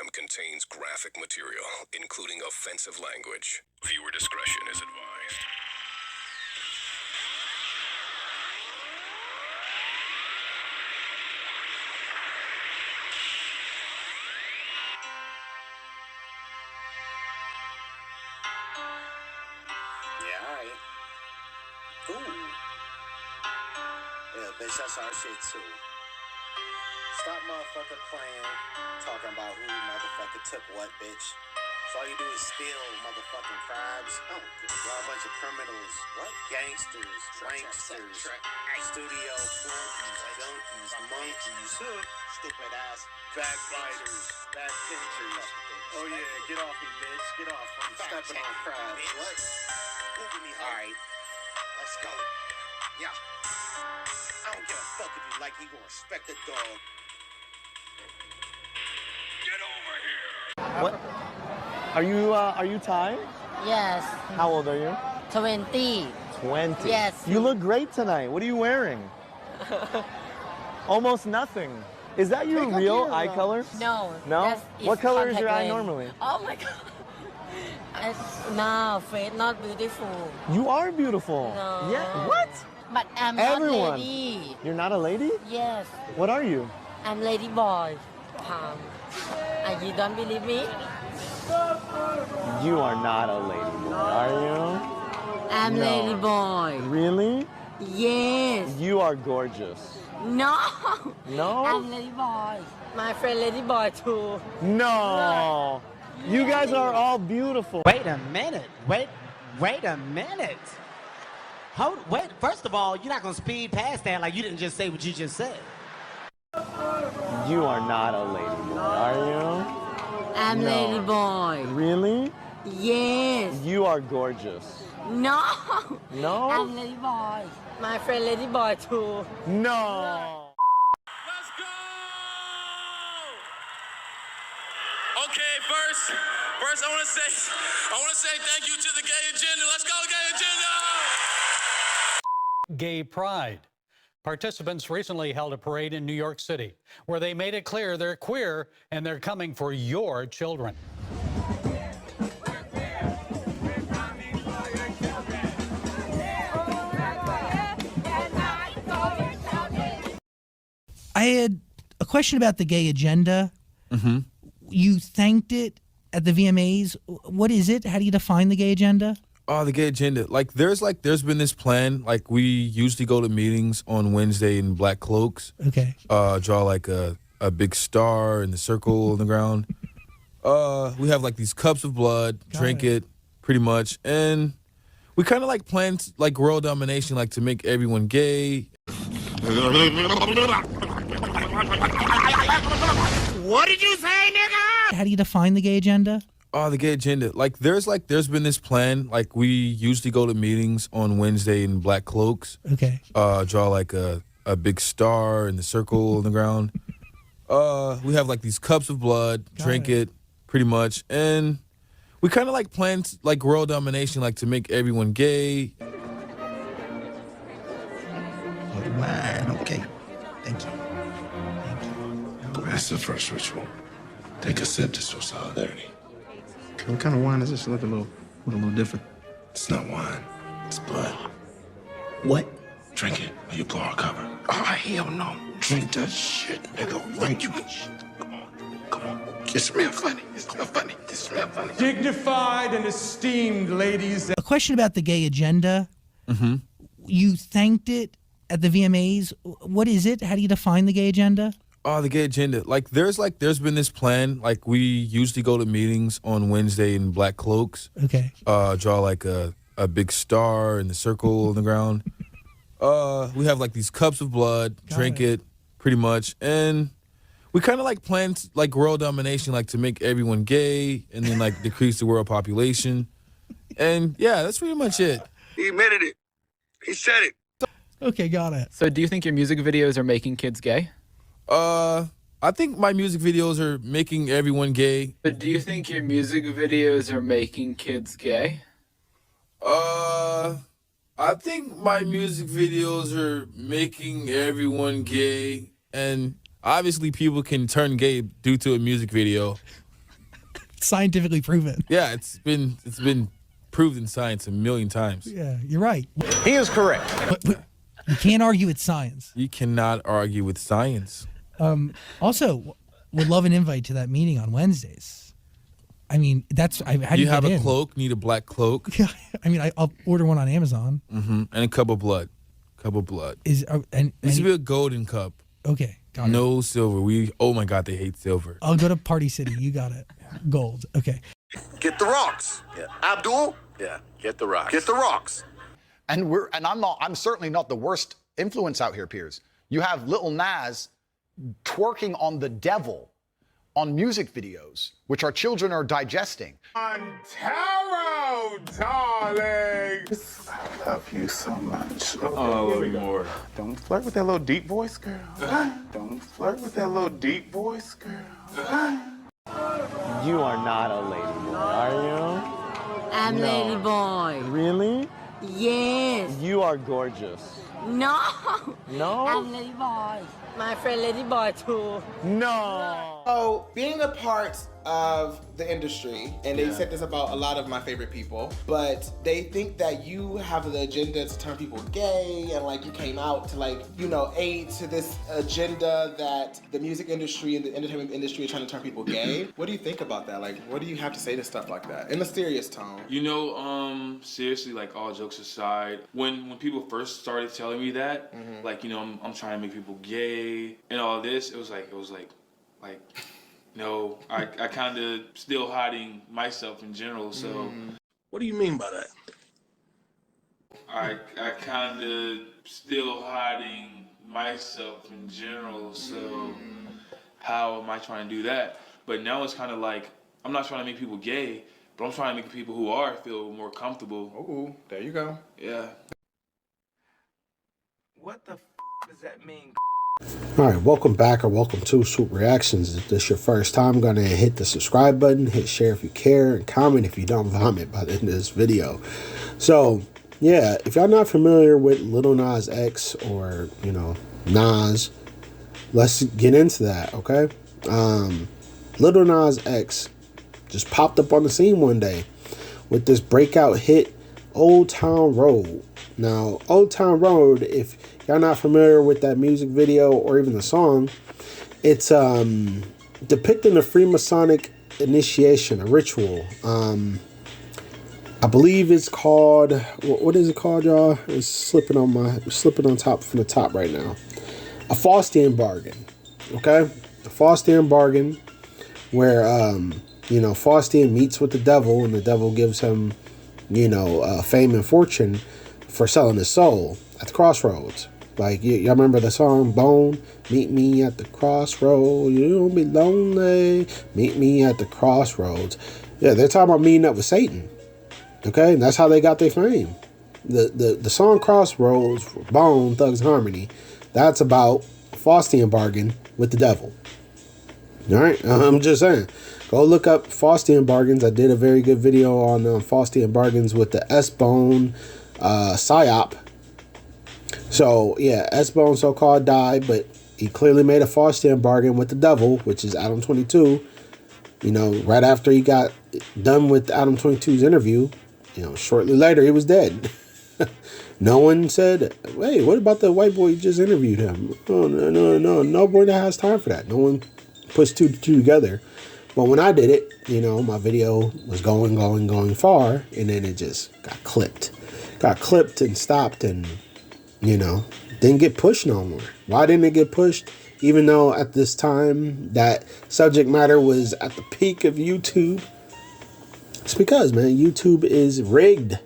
program contains graphic material, including offensive language. Viewer discretion is advised. Yeah, alright. Ooh. Yeah, bitch, that's our shit too. Stop motherfucking playing, talking about who motherfucking took what, bitch. So all you do is steal motherfucking crabs. Oh, y'all a bunch of criminals. What? Gangsters, wanksters, studio flunkies, junkies, monkeys, stupid ass backbiters, backpinchers. Oh yeah, get off me, bitch. Get off. I'm stepping on crabs. What? Alright, let's go. Yeah. I don't give a fuck if you like, you gonna respect the dog. Get over here! What? Are you Thai? Yes. How old are you? 20. 20. Yes. You look great tonight. What are you wearing? Almost nothing. Is that your real eye color? No. No? What color is your eye lens. normally? Oh my god. No, face not beautiful. You are beautiful. No. Yeah. What? But I'm Everyone. not lady. You're not a lady? Yes. What are you? I'm lady boy. And you don't believe me? You are not a lady boy, are you? I'm No. lady boy. Really? Yes. You are gorgeous. No. No? I'm lady boy. My friend lady boy too. No. You guys are all beautiful. Wait a minute. Wait a minute. Wait, first of all, you're not gonna speed past that like you didn't just say what you just said. You are not a lady boy, are you? I'm No. lady boy. Really? Yes. You are gorgeous. No. No? I'm lady boy. My friend lady boy too. No. Let's go! Okay, first I want to say thank you to the gay agenda. Let's go, gay agenda! Gay Pride. Participants recently held a parade in New York City where they made it clear they're queer and they're coming for your children. I had a question about the gay agenda. Mm-hmm. You thanked it at the VMAs. What is it? How do you define the gay agenda? Oh, the gay agenda. There's been this plan. Like, we usually go to meetings on Wednesday in black cloaks. Okay. Draw like a big star in the circle on the ground. We have like these cups of blood, drink it pretty much. And we kind of like plan like world domination, like to make everyone gay. What did you say, nigga? How do you define the gay agenda? Oh, the gay agenda. There's been this plan. Like, we usually go to meetings on Wednesday in black cloaks. Okay. Draw like a big star in the circle on the ground. We have like these cups of blood, drink it pretty much. And we kind of like plan like world domination, like to make everyone gay. Wine, okay. Thank you. That's the first ritual. Take a sip to show solidarity. What kind of wine is this? Look a little different. It's not wine. It's blood. What? Drink it or you blow our cover. Oh, hell no. Drink that shit, nigga. Right, you. Come on. It's real funny. It's real funny. It's real funny. Dignified and esteemed ladies. A question about the gay agenda. Mm-hmm. You thanked it at the VMAs. What is it? How do you define the gay agenda? Oh, the gay agenda. There's been this plan. Like, we usually go to meetings on Wednesday in black cloaks. Okay. Draw like a big star in the circle on the ground. We have like these cups of blood, drink it pretty much. And we kind of like plan like world domination, like to make everyone gay and then like decrease the world population. And yeah, that's pretty much it. He admitted it. He said it. Okay, got it. So do you think your music videos are making kids gay? I think my music videos are making everyone gay. But do you think your music videos are making kids gay? I think my music videos are making everyone gay, and obviously people can turn gay due to a music video. scientifically proven. Yeah, it's been proved in science a million times. Yeah, you're right. He is correct. You can't argue with science. You cannot argue with science. Also, would love an invite to that meeting on Wednesdays. I mean, how do you have get a in? cloak? Need a black cloak? Yeah, I mean, I'll order one on Amazon. And a cup of blood. Cup of blood. Needs to be a golden cup. Okay, got it. No silver. Oh my God, they hate silver. I'll go to Party City. You got it. Gold. Okay. Get the rocks. Yeah. Abdul, Yeah, get the rocks. get the rocks. And I'm certainly not the worst influence out here, Piers. You have Little Nas twerking on the devil on music videos, which our children are digesting. On tarot, darling. I love you so much. I love you more. Don't flirt with that little deep voice, girl. Don't flirt with that little deep voice, girl. You are not a lady boy, are I'm No. lady boy. you? Really? Yes. You are gorgeous. No. No? I'm lady boy. My friend lady boy too. No. So, being a part of the industry, and they said this about a lot of my favorite people, but they think that you have the agenda to turn people gay, and like you came out to like, aid to this agenda that the music industry and the entertainment industry are trying to turn people gay. What do you think about that? Like, what do you have to say to stuff like that in a serious tone? Seriously, like all jokes aside, when people first started telling me that, like, I'm trying to make people gay and all this, it was like, no, I kind of still hiding myself in general, so. What do you mean by that? I kind of still hiding myself in general, so how am I trying to do that? But now it's kind of like, I'm not trying to make people gay, but I'm trying to make people who are feel more comfortable. Ooh, there you go. Yeah. What the does that mean? All right, welcome back or welcome to Swoop Reactions. If this is your first time, go ahead and hit the subscribe button, hit share if you care, and comment if you don't vomit by the end of this video. So, yeah, if y'all not familiar with Little Nas X or, Nas, let's get into that, okay? Little Nas X just popped up on the scene one day with this breakout hit, Old Town Road. Now, Old Town Road, if y'all not familiar with that music video or even the song, it's depicting a Freemasonic initiation, a ritual. I believe it's called, what is it called, y'all? It's slipping on top from the top right now. A Faustian bargain, okay? A Faustian bargain where, Faustian meets with the devil and the devil gives him, fame and fortune for selling his soul at the crossroads. Like, y'all remember the song, Bone? Meet me at the crossroads, you'll be lonely. Meet me at the crossroads. Yeah, they're talking about meeting up with Satan. Okay, and that's how they got their fame. The song Crossroads, Bone, Thugs and Harmony, that's about Faustian bargain with the devil. All right, I'm just saying. Go look up Faustian bargains. I did a very good video on Faustian bargains with the S-Bone psyop. So, yeah, S-Bone so-called died, but he clearly made a Faustian bargain with the devil, which is Adam 22. Right after he got done with Adam 22's interview, shortly later he was dead. No one said, hey, what about the white boy you just interviewed him? Oh, no. Nobody has time for that. No one puts two together. But when I did it, my video was going far, and then it just got clipped. Got clipped and stopped and, didn't get pushed no more. Why didn't it get pushed? Even though at this time that subject matter was at the peak of YouTube. It's because, man, YouTube is rigged.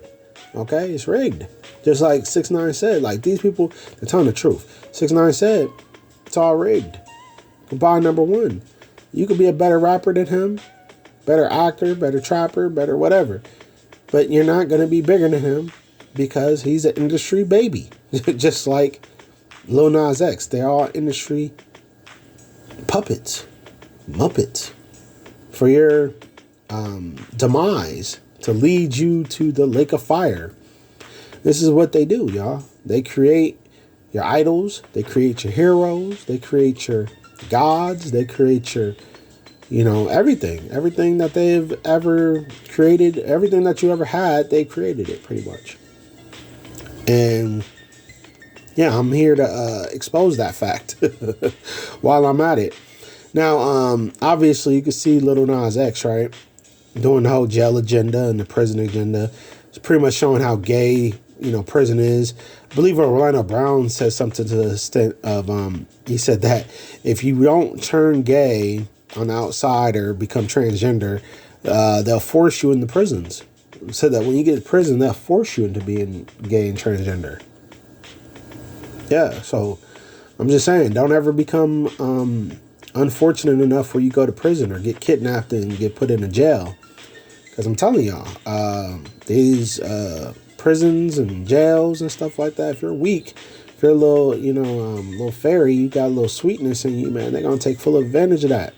Okay? It's rigged. Just like 6ix9ine said, like, these people, they're telling the truth. 6ix9ine said, it's all rigged. Goodbye, #1. You could be a better rapper than him, better actor, better trapper, better whatever. But you're not going to be bigger than him because he's an industry baby. Just like Lil Nas X. They're all industry puppets, muppets for your demise, to lead you to the lake of fire. This is what they do, y'all. They create your idols. They create your heroes. They create your gods. They create your You know, everything that they've ever created, everything that you ever had, they created it pretty much. And yeah, I'm here to expose that fact while I'm at it. Now, obviously, you can see Little Nas X, right? Doing the whole jail agenda and the prison agenda. It's pretty much showing how gay, you know, prison is. I believe Orlando Brown said something to the extent of, he said that if you don't turn gay on the outside or become transgender, they'll force you in the prisons. He said that when you get to prison, they'll force you into being gay and transgender. Yeah, so I'm just saying, don't ever become unfortunate enough where you go to prison or get kidnapped and get put in a jail. Because I'm telling y'all, these prisons and jails and stuff like that, if you're weak, if you're a little, you know, little fairy, you got a little sweetness in you, man, they're going to take full advantage of that.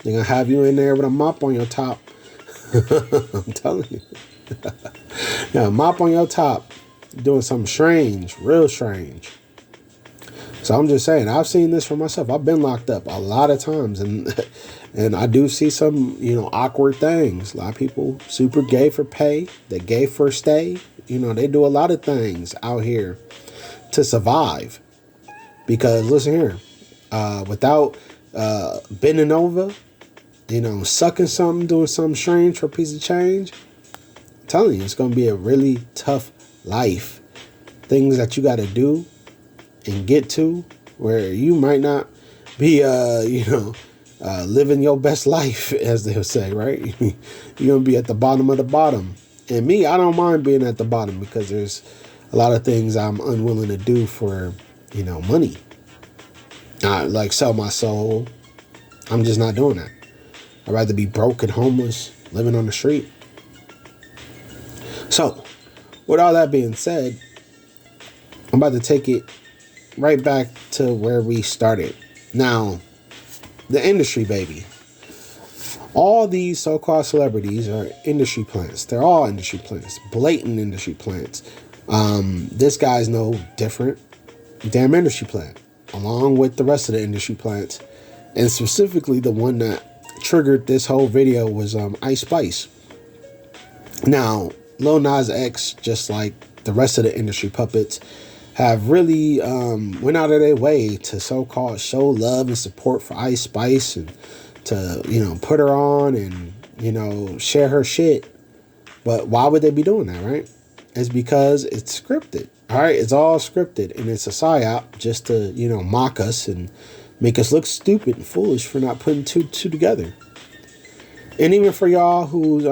They're going to have you in there with a mop on your top. I'm telling you. Yeah, a mop on your top. Doing something strange, real strange. So I'm just saying, I've seen this for myself. I've been locked up a lot of times, and I do see some, you know, awkward things. A lot of people super gay for pay. They gay for stay. You know, they do a lot of things out here to survive. Because listen here, without bending over, you know, sucking something, doing something strange for a piece of change, I'm telling you, it's going to be a really tough life. Things that you got to do and get to where you might not be, you know, living your best life, as they'll say, right? You're going to be at the bottom of the bottom. And me, I don't mind being at the bottom because there's a lot of things I'm unwilling to do for, you know, money. Like sell my soul. I'm just not doing that. I'd rather be broke and homeless, living on the street. So, with all that being said, I'm about to take it right back to where we started. Now, the industry, baby. All these so-called celebrities are industry plants. They're all industry plants. Blatant industry plants. This guy's no different. Damn industry plant. Along with the rest of the industry plants. And specifically the one that triggered this whole video was Ice Spice. Now, Lil Nas X, just like the rest of the industry puppets, have really went out of their way to so-called show love and support for Ice Spice and to, you know, put her on and, you know, share her shit. But why would they be doing that, right? It's because it's scripted. All right, it's all scripted, and it's a psyop just to, you know, mock us and make us look stupid and foolish for not putting two together. And even for y'all who's,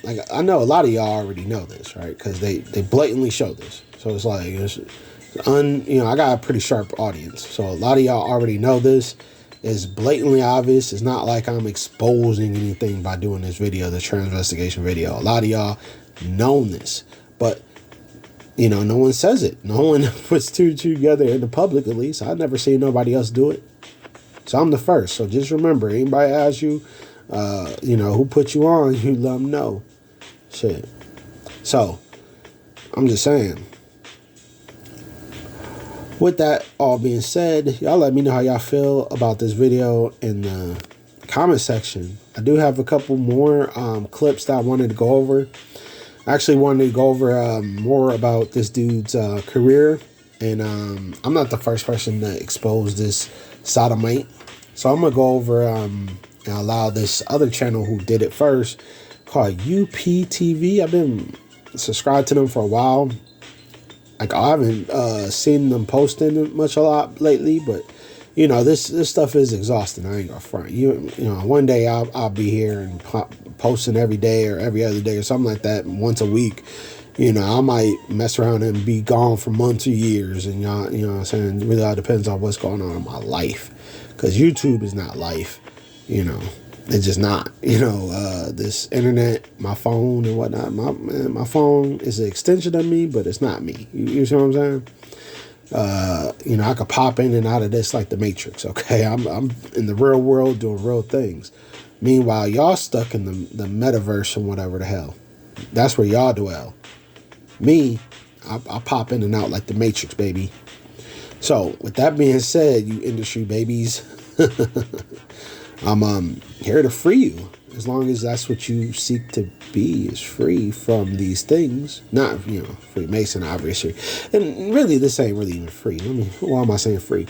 like, I know a lot of y'all already know this, right? Because they blatantly show this. So it's like, you know, I got a pretty sharp audience. So a lot of y'all already know this. It's blatantly obvious. It's not like I'm exposing anything by doing this video, the transvestigation video. A lot of y'all known this. But, you know, no one says it. No one puts two together in the public, at least. I've never seen nobody else do it. So I'm the first. So just remember, anybody asks you, you know, who put you on, you let them know. Shit. So, I'm just saying. With that all being said, y'all let me know how y'all feel about this video in the comment section. I do have a couple more clips that I wanted to go over. I actually wanted to go over more about this dude's career. And I'm not the first person to expose this sodomite. So I'm going to go over and allow this other channel who did it first, called UPTV. I've been subscribed to them for a while. Like, I haven't seen them posting much a lot lately, but you know, this stuff is exhausting. I ain't gonna front. You know, one day I'll be here and posting every day or every other day or something like that, once a week. You know, I might mess around and be gone for months or years, and y'all, you know what I'm saying? It really all depends on what's going on in my life, because YouTube is not life. You know, it's just not. You know, this internet, my phone and whatnot. My phone is an extension of me, but it's not me. You see what I'm saying? You know, I could pop in and out of this like the Matrix. Okay, I'm in the real world doing real things. Meanwhile, y'all stuck in the metaverse and whatever the hell. That's where y'all dwell. Me, I pop in and out like the Matrix, baby. So, with that being said, you industry babies, I'm here to free you, as long as that's what you seek to be, is free from these things. Not, Freemason, obviously. And really, this ain't really even free. Why am I saying free?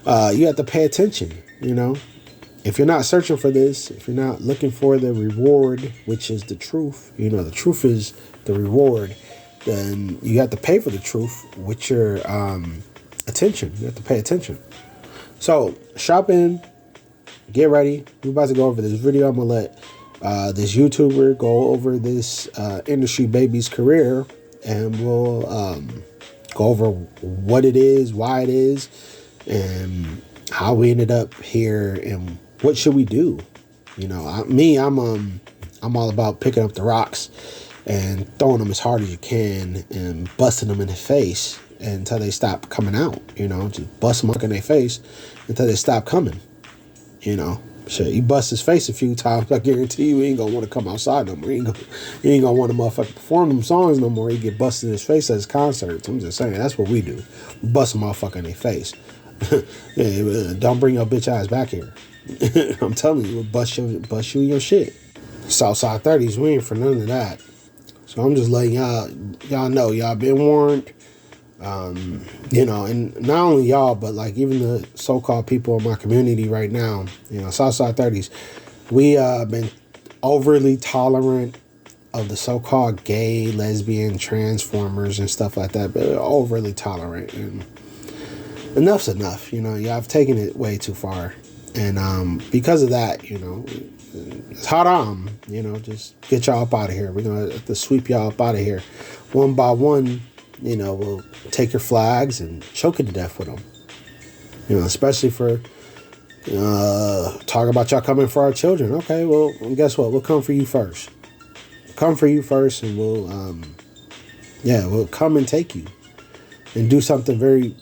You have to pay attention, If you're not searching for this, if you're not looking for the reward, which is the truth, the truth is the reward, then you have to pay for the truth with your attention. You have to pay attention. So, shop in, get ready. We're about to go over this video. I'm going to let this YouTuber go over this industry baby's career, and we'll go over what it is, why it is, and how we ended up here, and what should we do? I'm all about picking up the rocks and throwing them as hard as you can and busting them in the face until they stop coming out. Just bust them up in their face until they stop coming. Shit, you bust his face a few times, I guarantee you he ain't gonna want to come outside no more. He ain't gonna want to motherfucker perform them songs no more. He get busted in his face at his concerts. I'm just saying, that's what we do. Bust a motherfucker in their face. Don't bring your bitch ass back here. I'm telling you, we'll bust you in your shit. Southside 30s, we ain't for none of that. So I'm just letting y'all know, y'all been warned. And not only y'all, but like even the so-called people in my community right now, Southside 30s, we been overly tolerant of the so-called gay, lesbian, transformers and stuff like that, but overly tolerant, and enough's enough. Y'all have taken it way too far. And because of that, it's haram, just get y'all up out of here. We're going to have to sweep y'all up out of here. One by one, we'll take your flags and choke it to death with them. Especially for talking about y'all coming for our children. Okay, well, guess what? We'll come for you first. Come for you first, and we'll come and take you and do something very,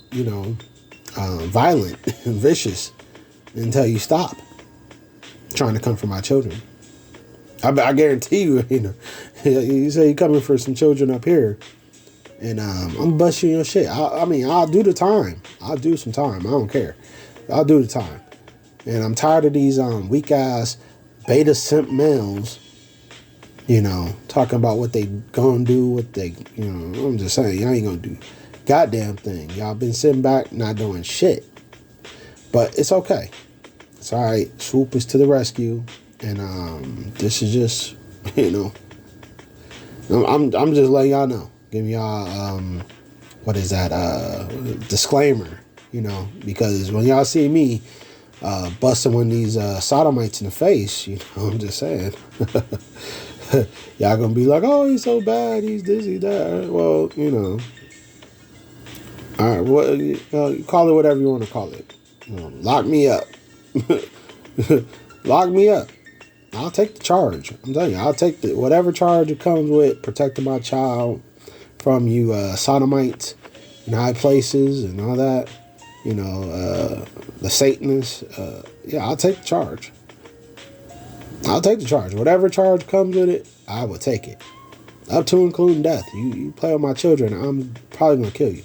violent and vicious until you stop trying to come for my children. I guarantee you, you say you're coming for some children up here, and I'm busting your shit. I'll do the time. I'll do some time. I don't care. I'll do the time. And I'm tired of these weak ass beta simp males, talking about what they gonna do, what they, I'm just saying, y'all ain't gonna do goddamn thing. Y'all been sitting back, not doing shit. But it's okay. It's all right. Swoop is to the rescue, and this is just, I'm just letting y'all know, giving y'all what is that disclaimer, because when y'all see me busting one of these sodomites in the face, I'm just saying, y'all gonna be like, oh, he's so bad, he's this, he's that. Well, all right, well, call it whatever you want to call it. Lock me up. Lock me up. I'll take the charge. I'm telling you, I'll take whatever charge it comes with protecting my child from you sodomites in high places and all that. The Satanists. I'll take the charge. I'll take the charge. Whatever charge comes with it, I will take it. Up to including death. You play with my children, I'm probably going to kill you.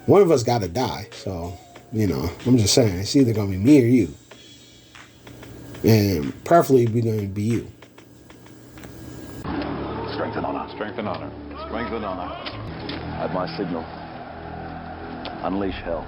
One of us got to die, so... I'm just saying, it's either going to be me or you. And preferably we're going to be you. Strength and honor. Strength and honor. Strength and honor. At my signal, unleash hell.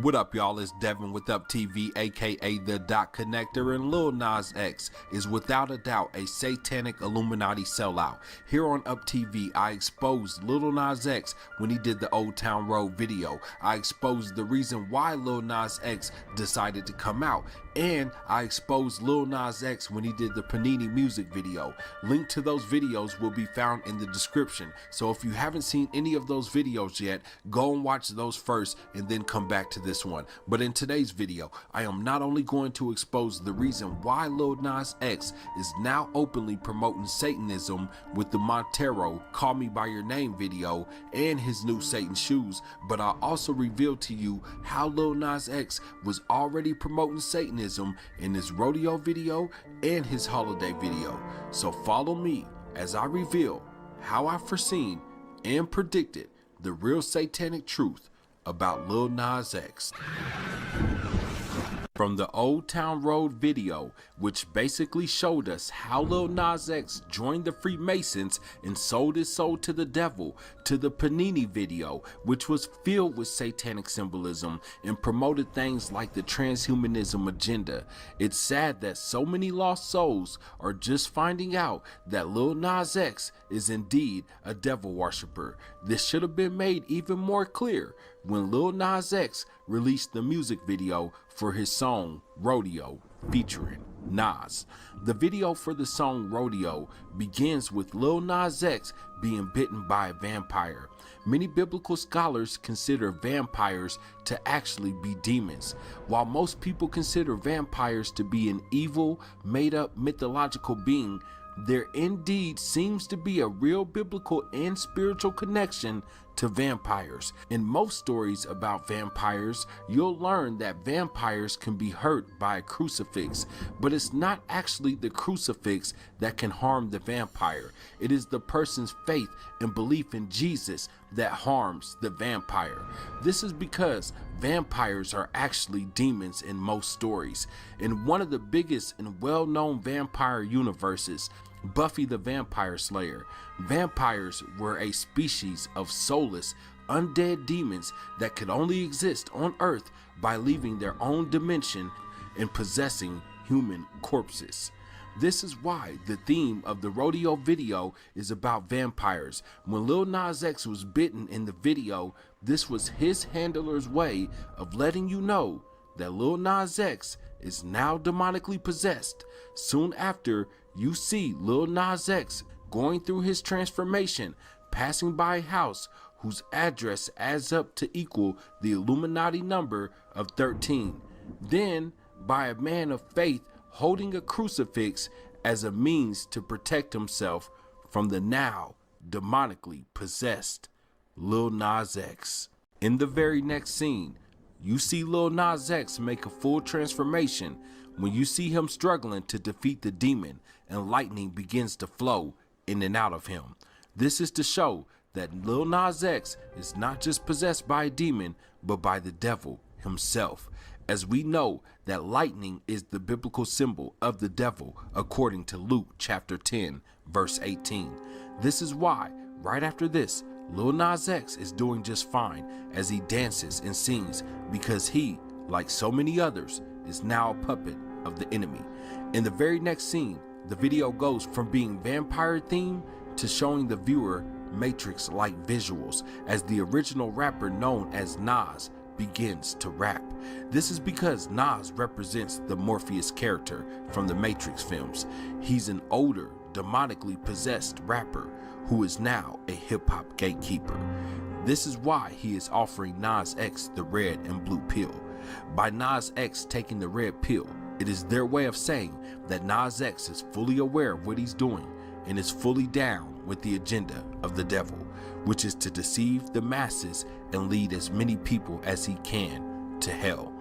What up, y'all? It's Devin with Up TV, aka The Dot Connector, and Lil Nas X is without a doubt a satanic Illuminati sellout. Here on Up TV, I exposed Lil Nas X when he did the Old Town Road video. I exposed the reason why Lil Nas X decided to come out. And I exposed Lil Nas X when he did the Panini music video. Link to those videos will be found in the description. So if you haven't seen any of those videos yet, go and watch those first and then come back to this one. But in today's video, I am not only going to expose the reason why Lil Nas X is now openly promoting Satanism with the Montero Call Me By Your Name video and his new Satan shoes, but I'll also reveal to you how Lil Nas X was already promoting Satanism in his rodeo video and his holiday video. So follow me as I reveal how I foreseen and predicted the real satanic truth about Lil Nas X. From the Old Town Road video, which basically showed us how Lil Nas X joined the Freemasons and sold his soul to the devil, to the Panini video, which was filled with satanic symbolism and promoted things like the transhumanism agenda. It's sad that so many lost souls are just finding out that Lil Nas X is indeed a devil worshiper. This should have been made even more clear when Lil Nas X released the music video for his song Rodeo featuring Nas. The video for the song Rodeo begins with Lil Nas X being bitten by a vampire. Many biblical scholars consider vampires to actually be demons. While most people consider vampires to be an evil, made-up mythological being, there indeed seems to be a real biblical and spiritual connection to vampires. In most stories about vampires, you'll learn that vampires can be hurt by a crucifix, but it's not actually the crucifix that can harm the vampire. It is the person's faith and belief in Jesus that harms the vampire. This is because vampires are actually demons in most stories. In one of the biggest and well-known vampire universes, Buffy the Vampire Slayer, vampires were a species of soulless, undead demons that could only exist on Earth by leaving their own dimension and possessing human corpses. This is why the theme of the Rodeo video is about vampires. When Lil Nas X was bitten in the video, this was his handler's way of letting you know that Lil Nas X is now demonically possessed. Soon after, you see Lil Nas X going through his transformation, passing by a house whose address adds up to equal the Illuminati number of 13. Then, by a man of faith holding a crucifix as a means to protect himself from the now demonically possessed Lil Nas X. In the very next scene, you see Lil Nas X make a full transformation when you see him struggling to defeat the demon and lightning begins to flow in and out of him. This is to show that Lil Nas X is not just possessed by a demon, but by the devil himself, as we know that lightning is the biblical symbol of the devil according to Luke chapter 10 verse 18. This is why right after this, Lil Nas X is doing just fine as he dances and sings, because he, like so many others, is now a puppet of the enemy. In the very next scene, the video goes from being vampire themed to showing the viewer Matrix-like visuals as the original rapper known as Nas begins to rap. This is because Nas represents the Morpheus character from the Matrix films. He's an older, demonically possessed rapper who is now a hip-hop gatekeeper. This is why he is offering Nas X the red and blue pill. By Nas X taking the red pill, it is their way of saying that Nas X is fully aware of what he's doing and is fully down with the agenda of the devil, which is to deceive the masses and lead as many people as he can to hell.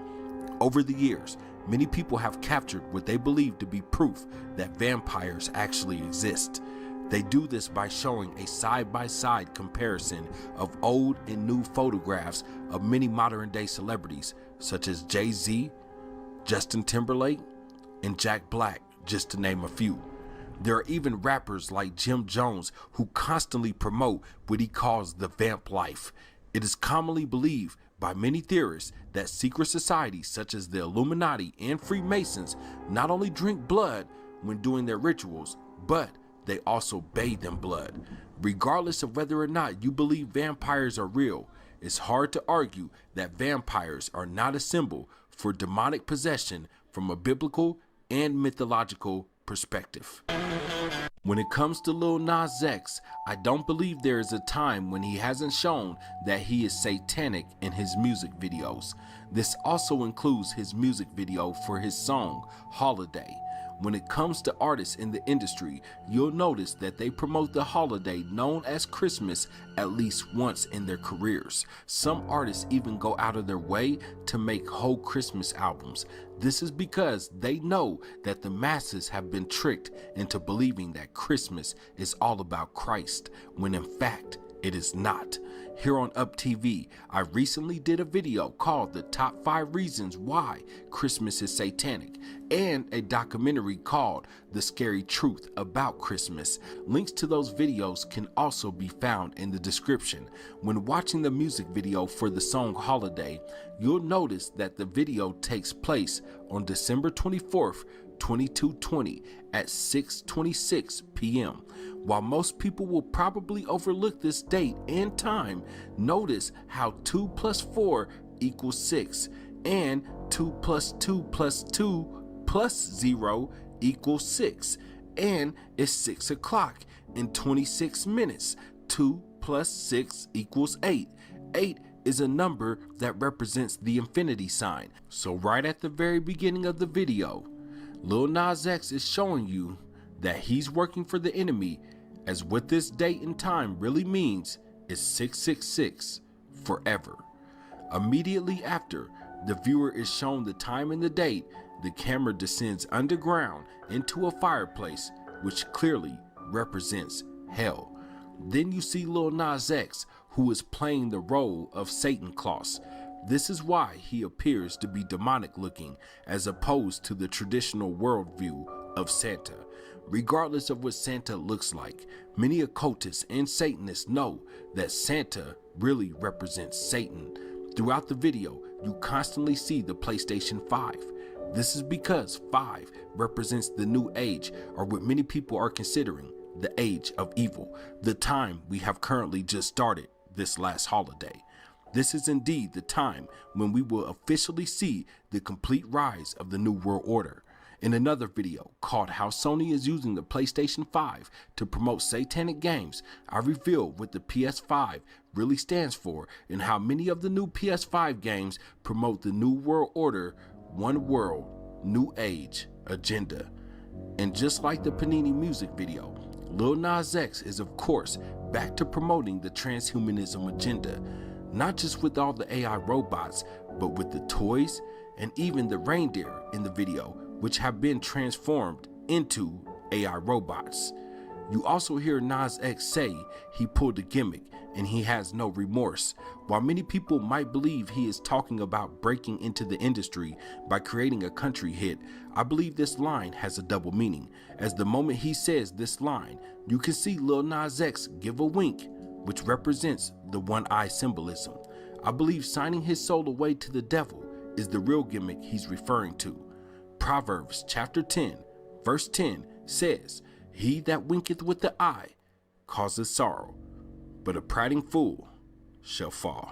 Over the years, many people have captured what they believe to be proof that vampires actually exist. They do this by showing a side-by-side comparison of old and new photographs of many modern-day celebrities such as Jay-Z, Justin Timberlake, and Jack Black, just to name a few. There are even rappers like Jim Jones who constantly promote what he calls the vamp life. It is commonly believed by many theorists that secret societies such as the Illuminati and Freemasons not only drink blood when doing their rituals, but they also bathe in blood. Regardless of whether or not you believe vampires are real, it's hard to argue that vampires are not a symbol for demonic possession from a biblical and mythological perspective. When it comes to Lil Nas X, I don't believe there is a time when he hasn't shown that he is satanic in his music videos. This also includes his music video for his song Holiday, When it comes to artists in the industry, you'll notice that they promote the holiday known as Christmas at least once in their careers. Some artists even go out of their way to make whole Christmas albums. This is because they know that the masses have been tricked into believing that Christmas is all about Christ, when in fact, it is not. Here on Up TV, I recently did a video called The Top 5 Reasons Why Christmas is Satanic, and a documentary called The Scary Truth About Christmas. Links to those videos can also be found in the description. When watching the music video for the song Holiday, you'll notice that the video takes place on December 24th, 2220 at 6:26 p.m. While most people will probably overlook this date and time, notice how 2 + 4 = 6 and 2 + 2 + 2 + 0 = 6, and it's 6 o'clock in 26 minutes. 2 + 6 = 8. 8 is a number that represents the infinity sign. So right at the very beginning of the video, Lil Nas X is showing you that he's working for the enemy, as what this date and time really means is 666 forever. Immediately after the viewer is shown the time and the date, the camera descends underground into a fireplace, which clearly represents hell. Then you see Lil Nas X, who is playing the role of Satan Claus. This is why he appears to be demonic looking, as opposed to the traditional worldview of Santa. Regardless of what Santa looks like, many occultists and Satanists know that Santa really represents Satan. Throughout the video, you constantly see the PlayStation 5. This is because 5 represents the new age, or what many people are considering the age of evil, the time we have currently just started this last holiday. This is indeed the time when we will officially see the complete rise of the New World Order. In another video called How Sony is Using the PlayStation 5 to Promote Satanic Games, I reveal what the PS5 really stands for and how many of the new PS5 games promote the New World Order, One World, New Age agenda. And just like the Panini music video, Lil Nas X is of course back to promoting the transhumanism agenda, not just with all the AI robots, but with the toys and even the reindeer in the video, which have been transformed into AI robots. You also hear Nas X say he pulled a gimmick and he has no remorse. While many people might believe he is talking about breaking into the industry by creating a country hit, I believe this line has a double meaning, as the moment he says this line, you can see Lil Nas X give a wink, which represents the one-eye symbolism. I believe signing his soul away to the devil is the real gimmick he's referring to. Proverbs chapter 10, verse 10 says, "He that winketh with the eye causeth sorrow, but a prating fool shall fall."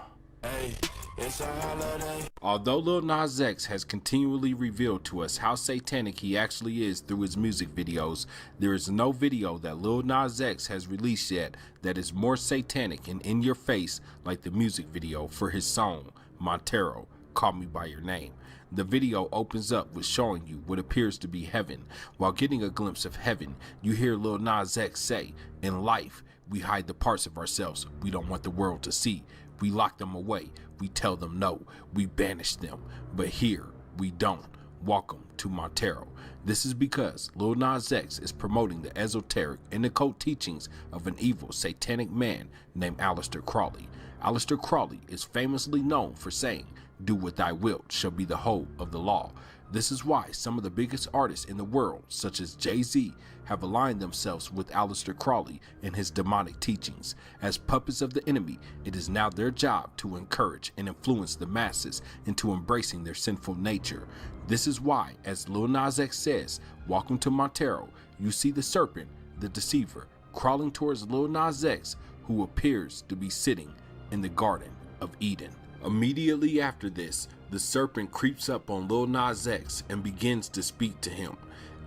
Although Lil Nas X has continually revealed to us how satanic he actually is through his music videos, there is no video that Lil Nas X has released yet that is more satanic and in your face like the music video for his song, Montero, Call Me By Your Name. The video opens up with showing you what appears to be heaven. While getting a glimpse of heaven, you hear Lil Nas X say, "In life, we hide the parts of ourselves we don't want the world to see. We lock them away. We tell them no. We banish them. But here, we don't. Welcome to Montero." This is because Lil Nas X is promoting the esoteric and occult teachings of an evil satanic man named Aleister Crowley. Aleister Crowley is famously known for saying, "Do what thy wilt shall be the whole of the law." This is why some of the biggest artists in the world, such as Jay-Z, have aligned themselves with Aleister Crowley and his demonic teachings. As puppets of the enemy, it is now their job to encourage and influence the masses into embracing their sinful nature. This is why, as Lil Nas X says, "Welcome to Montero," you see the serpent, the deceiver, crawling towards Lil Nas X, who appears to be sitting in the Garden of Eden. Immediately after this, the serpent creeps up on Lil Nas X and begins to speak to him.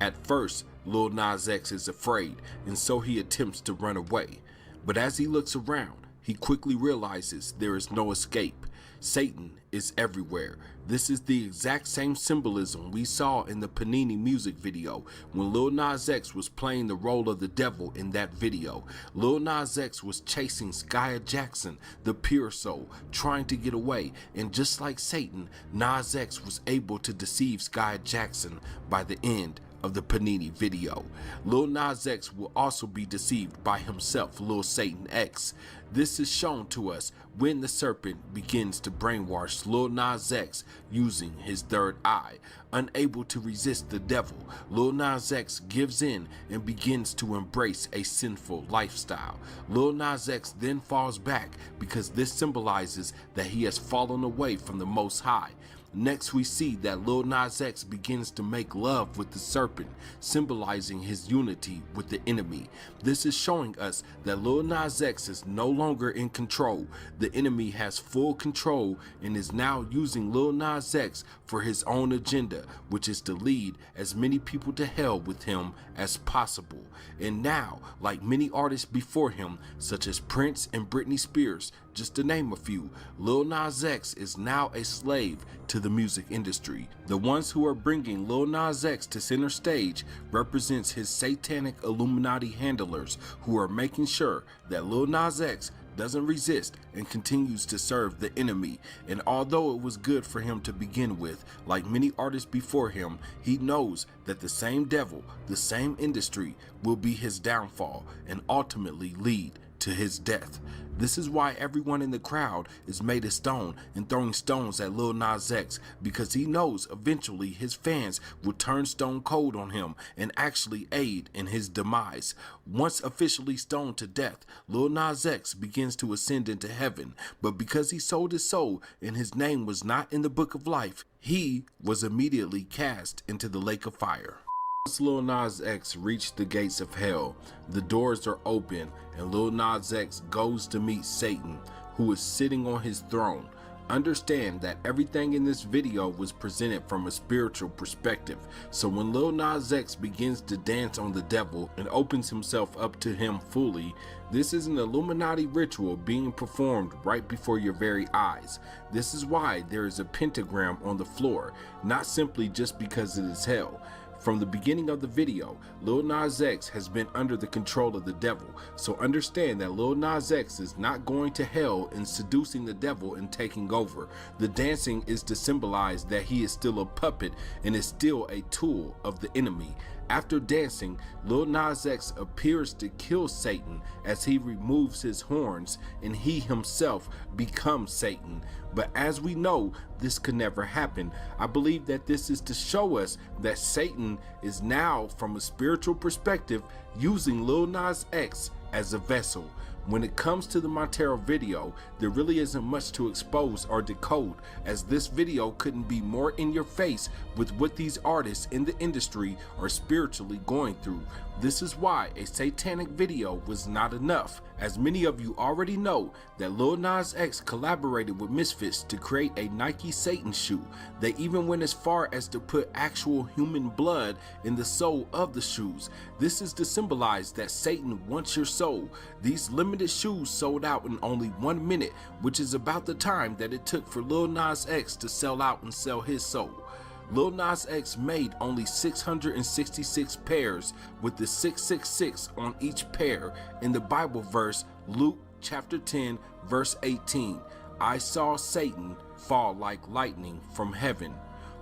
At first, Lil Nas X is afraid, and so he attempts to run away. But as he looks around, he quickly realizes there is no escape. Satan is everywhere. This is the exact same symbolism we saw in the Panini music video when Lil Nas X was playing the role of the devil in that video. Lil Nas X was chasing Skia Jackson, the pure soul, trying to get away, and just like Satan, Nas X was able to deceive Skia Jackson by the end of the Panini video. Lil Nas X will also be deceived by himself, Lil Satan X. This is shown to us when the serpent begins to brainwash Lil Nas X using his third eye. Unable to resist the devil, Lil Nas X gives in and begins to embrace a sinful lifestyle. Lil Nas X then falls back because this symbolizes that he has fallen away from the Most High. Next, we see that Lil Nas X begins to make love with the serpent, symbolizing his unity with the enemy. This is showing us that Lil Nas X is no longer in control. The enemy has full control and is now using Lil Nas X for his own agenda, which is to lead as many people to hell with him as possible. And now, like many artists before him, such as Prince and Britney Spears, just to name a few, Lil Nas X is now a slave to the music industry. The ones who are bringing Lil Nas X to center stage represents his satanic Illuminati handlers who are making sure that Lil Nas X doesn't resist and continues to serve the enemy. And although it was good for him to begin with, like many artists before him, he knows that the same devil, the same industry will be his downfall and ultimately lead to his death. This is why everyone in the crowd is made of stone and throwing stones at Lil Nas X, because he knows eventually his fans will turn stone cold on him and actually aid in his demise. Once officially stoned to death, Lil Nas X begins to ascend into heaven, but because he sold his soul and his name was not in the book of life, he was immediately cast into the lake of fire. Once Lil Nas X reached the gates of hell, the doors are open and Lil Nas X goes to meet Satan, who is sitting on his throne. Understand that everything in this video was presented from a spiritual perspective, so when Lil Nas X begins to dance on the devil and opens himself up to him fully, this is an Illuminati ritual being performed right before your very eyes. This is why there is a pentagram on the floor, not simply just because it is hell. From the beginning of the video, Lil Nas X has been under the control of the devil, so understand that Lil Nas X is not going to hell and seducing the devil and taking over. The dancing is to symbolize that he is still a puppet and is still a tool of the enemy. After dancing, Lil Nas X appears to kill Satan as he removes his horns and he himself becomes Satan. But as we know, this could never happen. I believe that this is to show us that Satan is now, from a spiritual perspective, using Lil Nas X as a vessel. When it comes to the Montero video, there really isn't much to expose or decode, as this video couldn't be more in your face with what these artists in the industry are spiritually going through. This is why a satanic video was not enough, as many of you already know that Lil Nas X collaborated with Misfits to create a Nike Satan shoe. They even went as far as to put actual human blood in the sole of the shoes. This is to symbolize that Satan wants your soul. These limited shoes sold out in only 1 minute, which is about the time that it took for Lil Nas X to sell out and sell his soul. Lil Nas X made only 666 pairs with the 666 on each pair. In the Bible verse, Luke chapter 10 verse 18, I saw Satan fall like lightning from heaven.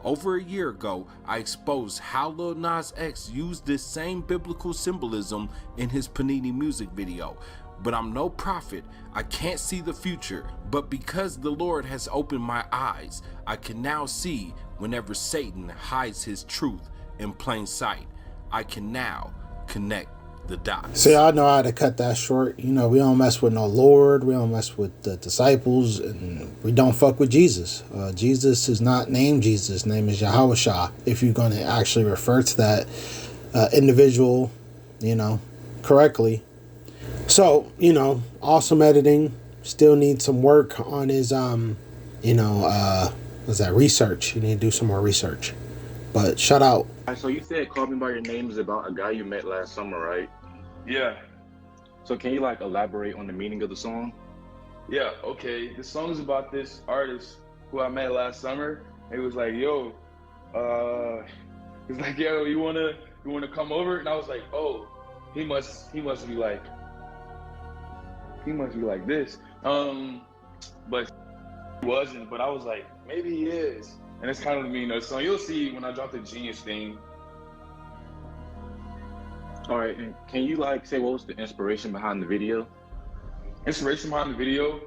Over a year ago, I exposed how Lil Nas X used this same biblical symbolism in his Panini music video. But I'm no prophet, I can't see the future, but because the Lord has opened my eyes, I can now see whenever Satan hides his truth in plain sight. I can now connect the dots. So y'all know how to cut that short. You know, we don't mess with no Lord, we don't mess with the disciples, and we don't fuck with Jesus. Jesus is not named Jesus, his name is Yahushua, if you're going to actually refer to that individual, you know, correctly. So, you know, awesome editing. Still need some work on his, what's that, research. You need to do some more research. But shout out. So you said Call Me By Your Name is about a guy you met last summer, right? Yeah. So can you, like, elaborate on the meaning of the song? yeah, okay, the song is about this artist who I met last summer. He was like, yo, he's like, yo, you wanna come over? And I was like, oh, he must be like this. But he wasn't, but I was like, maybe he is. And it's kind of the meaning of the song. You'll see when I drop the Genius theme. All right, and can you like say what was the inspiration behind the video? Inspiration behind the video?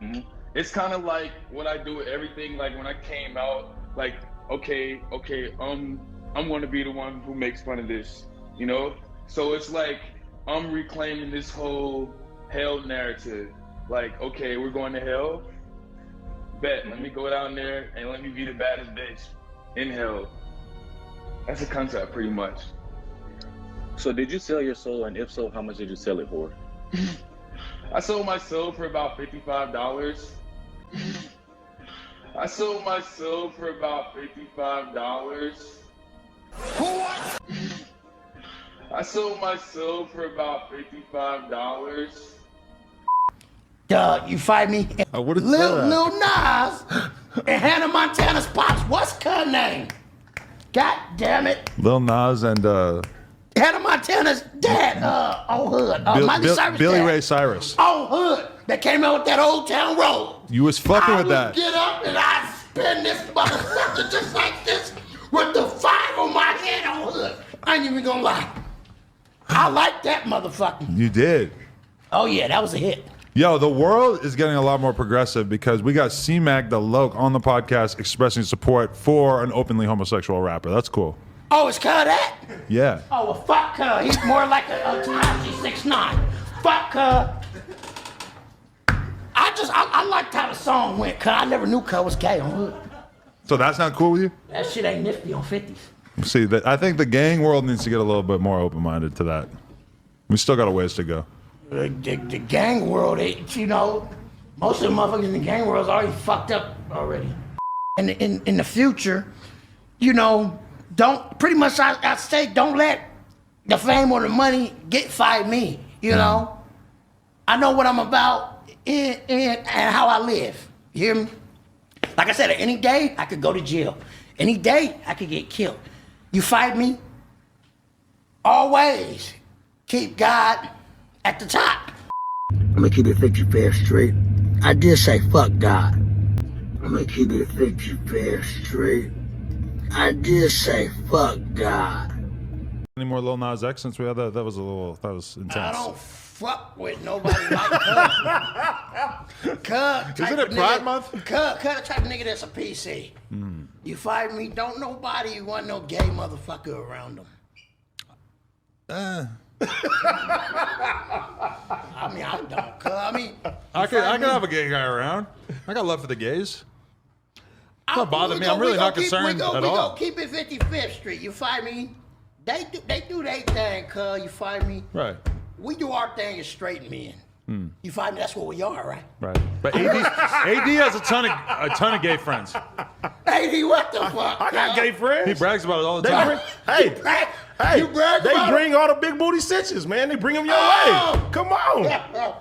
Mm-hmm. It's kind of like what I do with everything. Like when I came out, like, okay, I'm going to be the one who makes fun of this, you know? So it's like I'm reclaiming this whole hell narrative. Like, okay, we're going to hell. Bet, let me go down there and let me be the baddest bitch in hell. That's the concept, pretty much. So did you sell your soul, and if so, how much did you sell it for? I sold my soul for about $55. I sold my soul for about $55. What? I sold my soul for about $55. You fight me? Lil Nas and Hannah Montana's pops. What's her name? God damn it. Lil Nas and Hannah Montana's dad, old hood. Miley Cyrus' Billy dad. Ray Cyrus. Old hood that came out with that Old Town Road. You was fucking with that. Get up and I spin this motherfucker just like this with the 5 on my head, old hood. I ain't even gonna lie. I like that motherfucker. You did. Oh yeah, that was a hit. Yo, the world is getting a lot more progressive because we got C-Mac the Loke on the podcast expressing support for an openly homosexual rapper. That's cool. Oh, it's called that? Yeah. Oh, well, fuck her. He's more like a Takashi 6ix9ine. Fuck her. I liked how the song went, cuz I never knew cuz was gay on hood. So that's not cool with you? That shit ain't nifty on 50s. See, I think the gang world needs to get a little bit more open-minded to that. We still got a ways to go. The gang world, you know, most of the motherfuckers in the gang world is already fucked up already. In the future, you know, pretty much I say don't let the fame or the money fight me, you know? I know what I'm about and how I live, you hear me? Like I said, any day I could go to jail. Any day I could get killed. You fight me, always keep God at the top. I'm gonna keep it 50 fair straight. I did say fuck God. I'm gonna keep it 50 fair straight. I did say fuck God. Any more Lil Nas X since we had that? That was intense. I don't fuck with nobody like her. Isn't it Pride Month? Cut the type of nigga that's a PC. You fight me, don't nobody want no gay motherfucker around them. I mean, I don't, cuz. I can have a gay guy around. I got love for the gays. Don't bother me. I'm really not concerned at all. We go keep it 55th Street. You fight me? They do their thing, cuz. You fight me? Right. We do our thing as straight men. You fight me? That's what we are, right? Right. But AD has a ton of gay friends. AD, what the fuck? I got gay friends. He brags about it all the time. They bring all the big booty stitches, man. They bring them your way. Come on.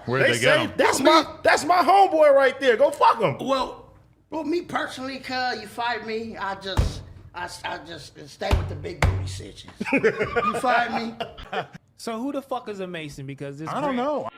Where did they get them? That's my homeboy right there. Go fuck him. Well, me personally, cuz, you fight me, I just stay with the big booty stitches. You fight me? So who the fuck is a Mason? Because this I don't know.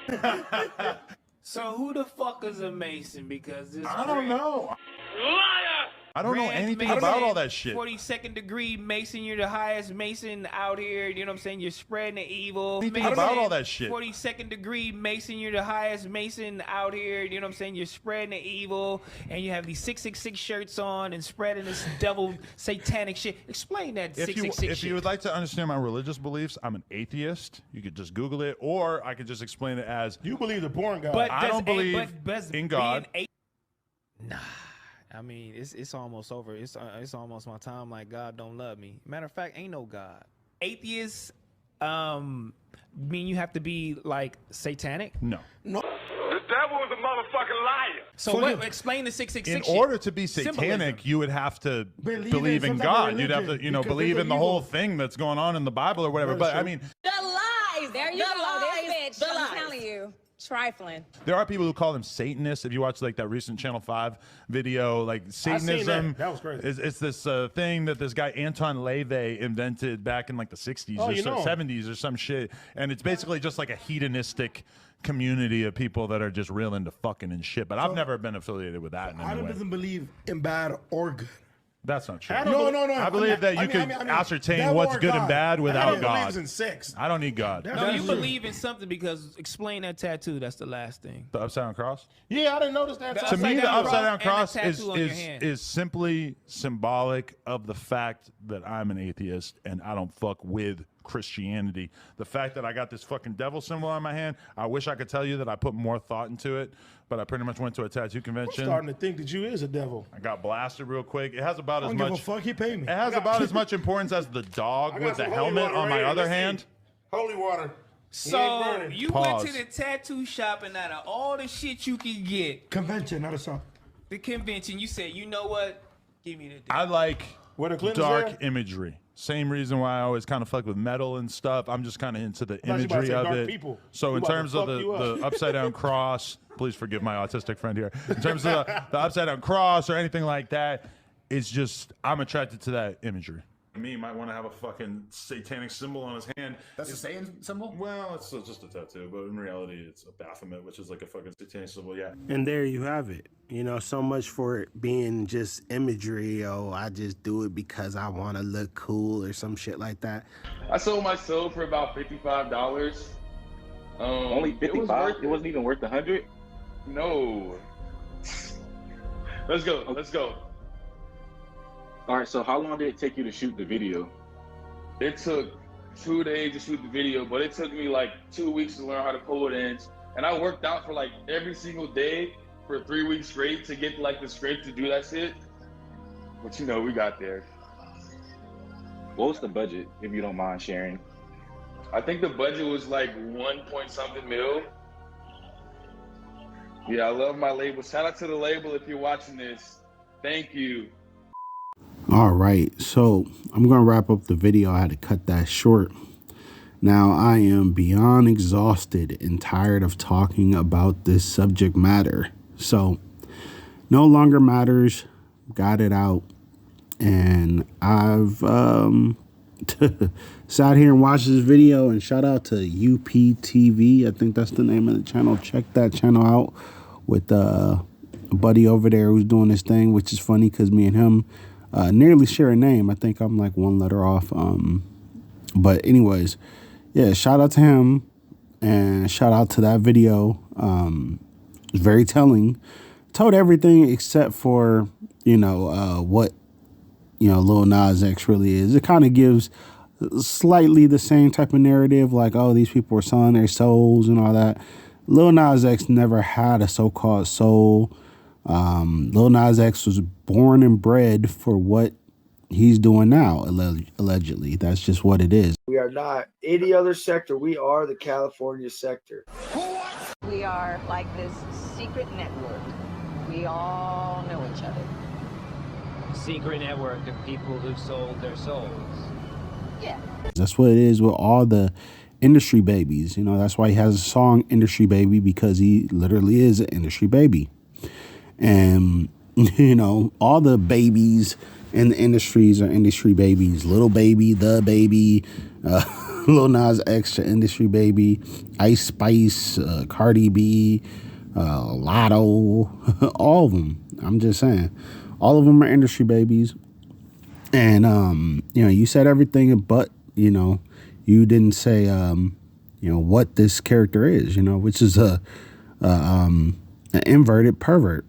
So who the fuck is a Mason? Because this I don't know. Liar! I don't know anything about all that shit. 42nd degree Mason, you're the highest Mason out here. You know what I'm saying? You're spreading the evil. Anything about all that shit. 42nd degree Mason, you're the highest Mason out here. You know what I'm saying? You're spreading the evil, and you have these 666 shirts on and spreading this devil satanic shit. Explain that 666 shit. If you would like to understand my religious beliefs, I'm an atheist. You could just Google it, or I could just explain it as you believe the porn God. But I don't believe in God. Nah. I mean, it's almost over. It's almost my time. Like, God don't love me. Matter of fact, ain't no God. Atheists mean you have to be like satanic? No. The devil is a motherfucking liar. So explain the 666. In order to be satanic, you would have to believe in God. You'd have to, believe in the whole thing that's going on in the Bible or whatever. But I mean, the lies. There you go, this bitch. I'm telling you. trifling. There are people who call them Satanists. If you watch like that recent Channel 5 video, like Satanism, that was crazy. It's this thing that this guy Anton LaVey invented back in like the 60s or 70s or some shit. And it's basically just like a hedonistic community of people that are just real into fucking and shit. But I've never been affiliated with that in any Adam way. doesn't believe in bad or good. That's not true. No. I believe that you can ascertain what's good and bad without God. Believes in sex. I don't need God. No, you believe in something because explain that tattoo. That's the last thing. The upside down cross? Yeah, I didn't notice that. To me, the upside down cross is is simply symbolic of the fact that I'm an atheist and I don't fuck with Christianity. The fact that I got this fucking devil symbol on my hand, I wish I could tell you that I put more thought into it, but I pretty much went to a tattoo convention. I'm starting to think that you is a devil. I got blasted real quick. It has about I as don't much. give a fuck. He paid me. It has about as much importance as the dog with the helmet on my other hand. Holy water. So you went to the tattoo shop, and out of all the shit you can get, convention, not a song. The convention, you said, you know what? Give me the. I like Clinton's dark there? imagery. Same reason why I always kind of fuck with metal and stuff. I'm just kind of into the thought you about to imagery say of dark it. people. So We in about to terms of fuck you up. the upside down cross, please forgive my autistic friend here. In terms of the upside down cross or anything like that, it's just I'm attracted to that imagery. Me might want to have a fucking satanic symbol on his hand. That's a Satan symbol? Well, it's just a tattoo, but in reality, it's a Baphomet, which is like a fucking satanic symbol. Yeah. And there you have it. You know, so much for it being just imagery. Oh, I just do it because I want to look cool or some shit like that. I sold my soul for about $55. Only 55? It wasn't even worth 100? No. Let's go. Let's go. All right, so how long did it take you to shoot the video? It took 2 days to shoot the video, but it took me like 2 weeks to learn how to code in. And I worked out for like every single day for 3 weeks straight to get like the strength to do that shit. But you know, we got there. What was the budget, if you don't mind sharing? I think the budget was like 1-point-something mil. Yeah, I love my label. Shout out to the label if you're watching this. Thank you. All right, so I'm going to wrap up the video. I had to cut that short. Now, I am beyond exhausted and tired of talking about this subject matter. So, no longer matters. Got it out. And I've sat here and watched this video, and shout out to UPTV. I think that's the name of the channel. Check that channel out with a buddy over there who's doing this thing, which is funny because me and him nearly share a name. I think I'm like one letter off. But anyways, yeah, shout out to him and shout out to that video. It's very telling. Told everything except for, what, Lil Nas X really is. It kind of gives slightly the same type of narrative, like, oh, these people are selling their souls and all that. Lil Nas X never had a so-called soul. Lil Nas X was born and bred for what he's doing now, allegedly. That's just what it is. We are not any other sector. We are the California sector. We are like this secret network. We all know each other. Secret network of people who sold their souls. Yeah. That's what it is with all the industry babies. That's why he has a song, Industry Baby, because he literally is an industry baby. And, all the babies in the industries are industry babies. Little Baby, The Baby, Lil Nas X, industry baby, Ice Spice, Cardi B, Lotto, all of them. I'm just saying. All of them are industry babies. And, you said everything, but, you didn't say, what this character is, which is an inverted pervert.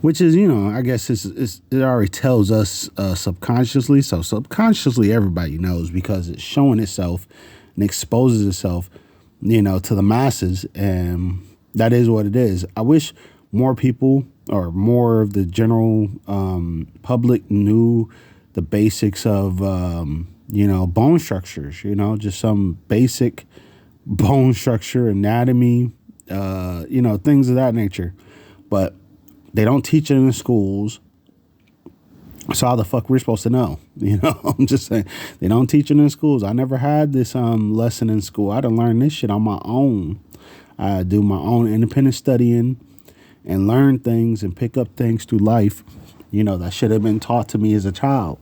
Which is, I guess it already tells us subconsciously. So subconsciously, everybody knows because it's showing itself and exposes itself, to the masses. And that is what it is. I wish more people or more of the general public knew the basics of, bone structures, just some basic bone structure, anatomy, things of that nature. But they don't teach it in the schools. So how the fuck we're supposed to know? I'm just saying. They don't teach it in schools. I never had this lesson in school. I had to learn this shit on my own. I do my own independent studying and learn things and pick up things through life, you know, that should have been taught to me as a child.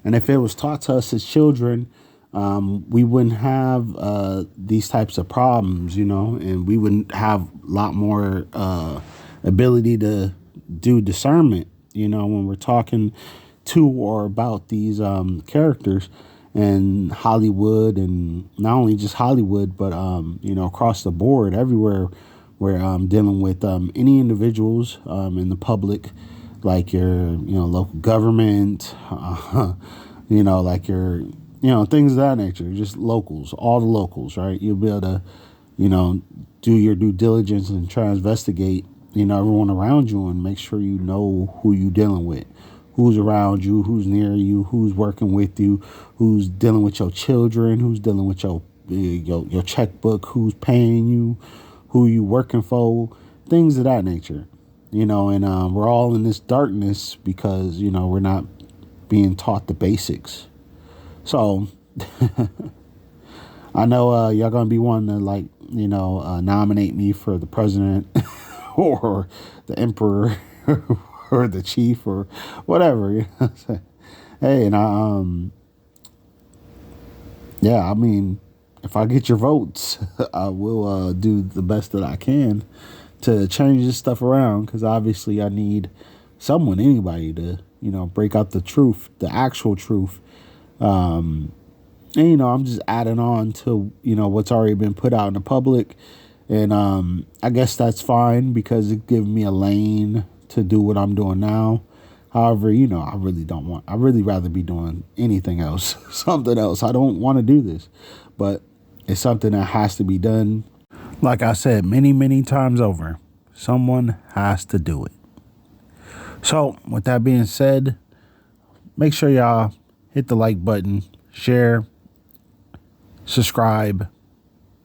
And if it was taught to us as children, we wouldn't have these types of problems, you know, and we wouldn't have a lot more ability to do discernment, you know, when we're talking to or about these characters in Hollywood, and not only just Hollywood, but, you know, across the board, everywhere we're dealing with any individuals in the public, like your, you know, local government, you know, like your, you know, things of that nature, just locals, all the locals, right? You'll be able to, you know, do your due diligence and transvestigate, you know, everyone around you and make sure you know who you're dealing with, who's around you, who's near you, who's working with you, who's dealing with your children, who's dealing with your checkbook, who's paying you, who you working for, things of that nature, you know, and we're all in this darkness because, you know, we're not being taught the basics. So I know y'all gonna be wanting to, like, you know, nominate me for the president or the emperor or the chief or whatever. You know what I'm saying? Hey, and yeah, I mean, if I get your votes, I will do the best that I can to change this stuff around, because obviously I need someone, anybody, to, you know, break out the truth, the actual truth. And, you know, I'm just adding on to, you know, what's already been put out in the public. And I guess that's fine because it gives me a lane to do what I'm doing now. However, you know, I'd really rather be doing anything else, something else. I don't want to do this, but it's something that has to be done. Like I said, many, many times over, someone has to do it. So with that being said, make sure y'all hit the like button, share, subscribe,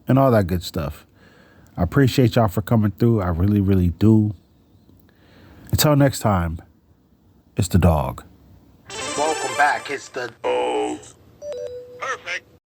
and all that good stuff. I appreciate y'all for coming through. I really, really do. Until next time, it's the dog. Welcome back. It's the